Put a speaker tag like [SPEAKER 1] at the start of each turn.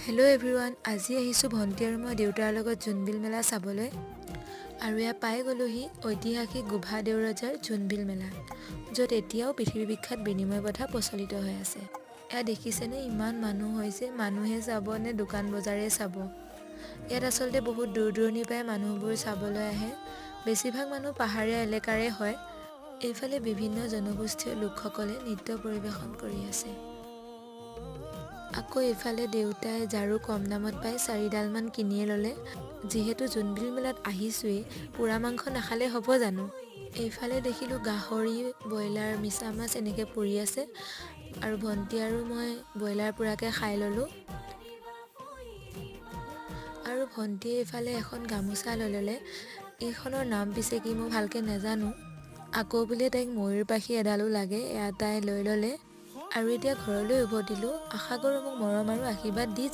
[SPEAKER 1] Hello' everyone, আজি আহিছোঁ ভণ্টি আৰু মই দেউতাৰ লগত জোনবিল মেলা চাবলৈ। আৰু এয়া পাই গ'লোহি ঐতিহাসিক গোভা দেউৰজাৰ জোনবিল মেলা, য'ত এতিয়াও পৃথিৱী বিখ্যাত বিনিময় প্ৰথা প্ৰচলিত হৈ আছে। এয়া দেখিছেনে, ইমান মানুহ হৈছে। মানুহে চাব নে দোকান বজাৰে চাব। ইয়াত আচলতে বহুত দূৰ দূৰণিৰ পৰাই মানুহবোৰ চাবলৈ আহে। বেছিভাগ মানুহ পাহাৰীয়া এলেকাৰে হয়। এইফালে বিভিন্ন জনগোষ্ঠীয় লোকসকলে নৃত্য পৰিৱেশন কৰি আছে। আকৌ এইফালে দেউতাই ঝাৰু কম দামত পাই 4ডালমান কিনিয়ে ল'লে। যিহেতু জোনবিল মেলাত আহিছোৱেই, পোৰা মাংস নাখালে হ'ব জানো। এইফালে দেখিলোঁ গাহৰি, ব্ৰইলাৰ, মিছা মাছ এনেকৈ পুৰি আছে। আৰু ভণ্টি আৰু মই ব্ৰইলাৰ পোৰাকৈ খাই ল'লোঁ। আৰু ভণ্টিয়ে এইফালে এখন গামোচা লৈ ল'লে। এইখনৰ নাম পিছে কি মই ভালকৈ নাজানো। আকৌ বোলে তাইক ময়ূৰ পাখি এডালো লাগে, এয়া তাই লৈ ল'লে। আৰু এতিয়া ঘৰলৈ উভতিলোঁ। আশা কৰোঁ মোক মৰম আৰু আশীৰ্বাদ দি